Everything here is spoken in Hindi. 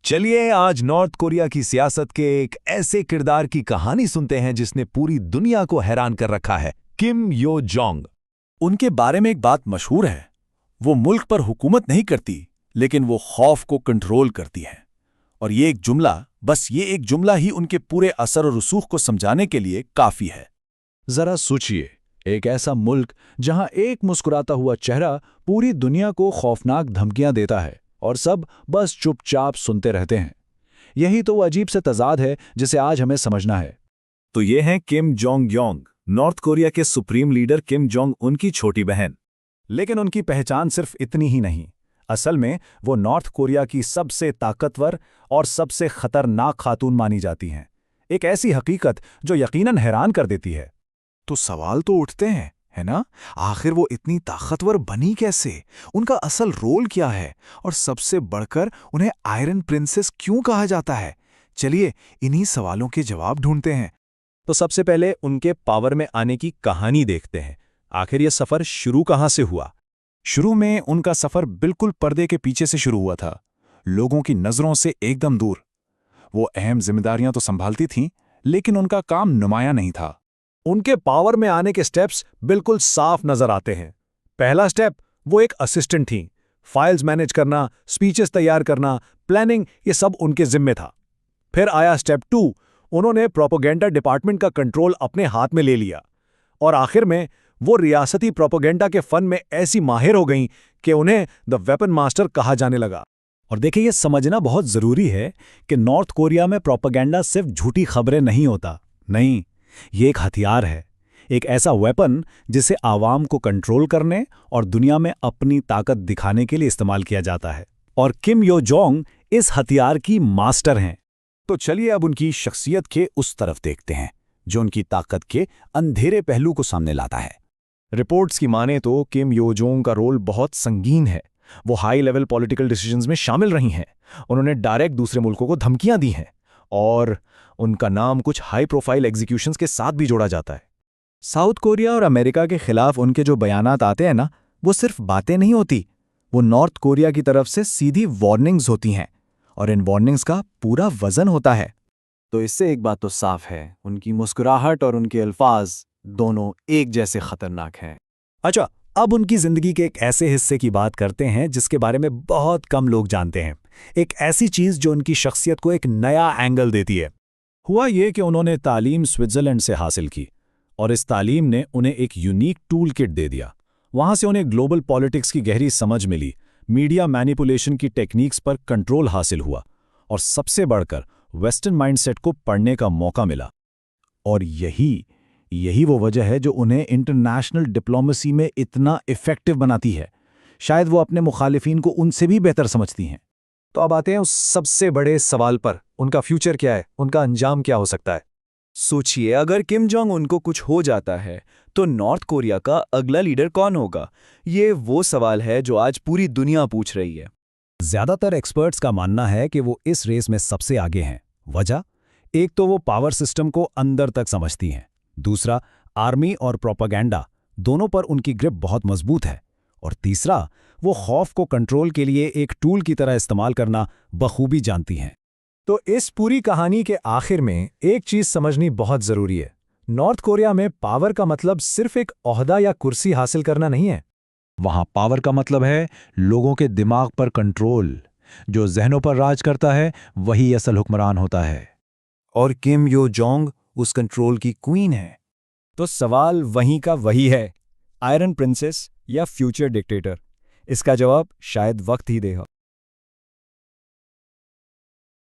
चलिए आज नॉर्थ कोरिया की सियासत के एक ऐसे किरदार की कहानी सुनते हैं जिसने पूरी दुनिया को हैरान कर रखा है, किम यो जोंग। उनके बारे में एक बात मशहूर है, वो मुल्क पर हुकूमत नहीं करती, लेकिन वो खौफ को कंट्रोल करती है। और ये एक जुमला ही उनके पूरे असर और रसूख को समझाने के लिए काफी है। जरा सोचिए, एक ऐसा मुल्क जहां एक मुस्कुराता हुआ चेहरा पूरी दुनिया को खौफनाक धमकियां देता है और सब बस चुपचाप सुनते रहते हैं। यही तो वो अजीब से तजाद है जिसे आज हमें समझना है। तो ये हैं Kim Jong Yong, north Korea के सुप्रीम लीडर किम जोंग उनकी छोटी बहन। लेकिन उनकी पहचान सिर्फ इतनी ही नहीं। असल में वो नॉर्थ कोरिया की सबसे ताकतवर और सबसे खतरनाक खातून मानी जाती हैं। एक ऐसी हकीकत जो यकीनन हैरान कर देती है। तो सवाल तो उठते हैं, है ना? आखिर वो इतनी ताकतवर बनी कैसे? उनका असल रोल क्या है? और सबसे बढ़कर उन्हें आयरन प्रिंसेस क्यों कहा जाता है? चलिए इन्हीं सवालों के जवाब ढूंढते हैं। तो सबसे पहले उनके पावर में आने की कहानी देखते हैं। आखिर ये सफर शुरू कहां से हुआ? शुरू में उनका सफर बिल्कुल पर्दे के पीछे से शुरू हुआ था, लोगों की नजरों से एकदम दूर। वो अहम जिम्मेदारियां तो संभालती थीं, लेकिन उनका काम नुमाया नहीं था। उनके पावर में आने के स्टेप्स बिल्कुल साफ नजर आते हैं। पहला स्टेप, वो एक असिस्टेंट थीं। फाइल्स मैनेज करना, स्पीचेस तैयार करना, प्लानिंग, ये सब उनके जिम्मे था। फिर आया स्टेप 2, उन्होंने प्रोपेगेंडा डिपार्टमेंट का कंट्रोल अपने हाथ में ले लिया। और आखिर में वो रियासती प्रोपेगेंडा के फन में ऐसी माहिर हो गईं कि उन्हें द वेपन मास्टर कहा जाने लगा। और देखिए, ये समझना बहुत जरूरी है कि नॉर्थ कोरिया में प्रोपेगेंडा सिर्फ झूठी खबरें नहीं होता। नहीं, ये एक हथियार है, एक ऐसा वेपन जिसे आवाम को कंट्रोल करने और दुनिया में अपनी ताकत दिखाने के लिए इस्तेमाल किया जाता है। और किम यो जोंग इस हथियार की मास्टर हैं। तो चलिए अब उनकी शख्सियत के उस तरफ देखते हैं जो उनकी ताकत के अंधेरे पहलू को सामने लाता है। रिपोर्ट्स की माने तो किम यो जोंग का रोल बहुत संगीन है। वो हाई लेवल पॉलिटिकल डिसीजंस में शामिल रही हैं। उन्होंने डायरेक्ट दूसरे मुल्कों को धमकियां दी हैं और उनका नाम कुछ हाई प्रोफाइल एग्जीक्यूशंस के साथ भी जोड़ा जाता है। साउथ कोरिया और अमेरिका के खिलाफ उनके जो बयानात आते हैं ना, वो सिर्फ बातें नहीं होती, वो नॉर्थ कोरिया की तरफ से सीधी वार्निंग्स होती हैं और इन वार्निंग्स का पूरा वजन होता है। तो इससे एक बात तो साफ है, उनकी मुस्कुराहट और उनके अल्फाज दोनों एक जैसे खतरनाक हैं। अच्छा, अब उनकी जिंदगी के एक ऐसे हिस्से की बात करते हैं जिसके बारे में बहुत कम लोग जानते हैं। एक ऐसी चीज जो उनकी शख्सियत को एक नया एंगल देती है। हुआ ये कि उन्होंने तालीम स्विट्जरलैंड से हासिल की और इस तालीम ने उन्हें एक यूनिक टूल किट दे दिया। वहां से उन्हें ग्लोबल पॉलिटिक्स की गहरी समझ मिली, मीडिया मैनिपुलेशन की टेक्निक्स पर कंट्रोल हासिल हुआ और सबसे बढ़कर वेस्टर्न माइंडसेट को पढ़ने का मौका मिला। और यही वो वजह है जो उन्हें इंटरनेशनल डिप्लोमेसी में इतना इफेक्टिव बनाती है। शायद वो अपने मुखालिफिन को उनसे भी बेहतर समझती हैं। तो अब आते हैं उस सबसे बड़े सवाल पर, उनका फ्यूचर क्या है, उनका अंजाम क्या हो सकता है? सोचिए, अगर किम जोंग उनको कुछ हो जाता है तो नॉर्थ कोरिया का अगला लीडर कौन होगा? ये वो सवाल है जो आज पूरी दुनिया पूछ रही है। ज्यादातर एक्सपर्ट्स का मानना है कि वो इस रेस में सबसे आगे हैं। वजह, एक तो वो पावर सिस्टम को अंदर तक समझती हैं, दूसरा आर्मी और प्रोपेगेंडा दोनों पर उनकी ग्रिप बहुत मजबूत है, और तीसरा वो खौफ को कंट्रोल के लिए एक टूल की तरह इस्तेमाल करना बखूबी जानती हैं। तो इस पूरी कहानी के आखिर में एक चीज समझनी बहुत जरूरी है। नॉर्थ कोरिया में पावर का मतलब सिर्फ एक ओहदा या कुर्सी हासिल करना नहीं है। वहां पावर का मतलब है लोगों के दिमाग पर कंट्रोल। जो जहनों पर राज करता है वही असल हुक्मरान होता है। और किम यो जोंग उस कंट्रोल की क्वीन है। तो सवाल वहीं का वही है, आयरन प्रिंसेस या फ्यूचर डिक्टेटर? इसका जवाब शायद वक्त ही देगा।